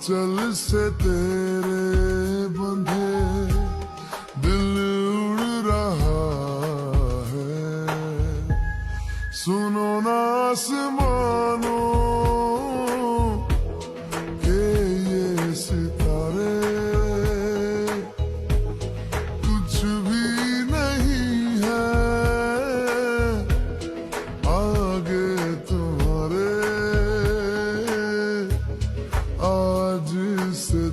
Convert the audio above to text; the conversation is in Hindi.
चल से तेरे बंधे दिल उड़ रहा है। सुनो ना आसमानों के ये सितारे, कुछ भी नहीं है आगे तुम्हारे। आज से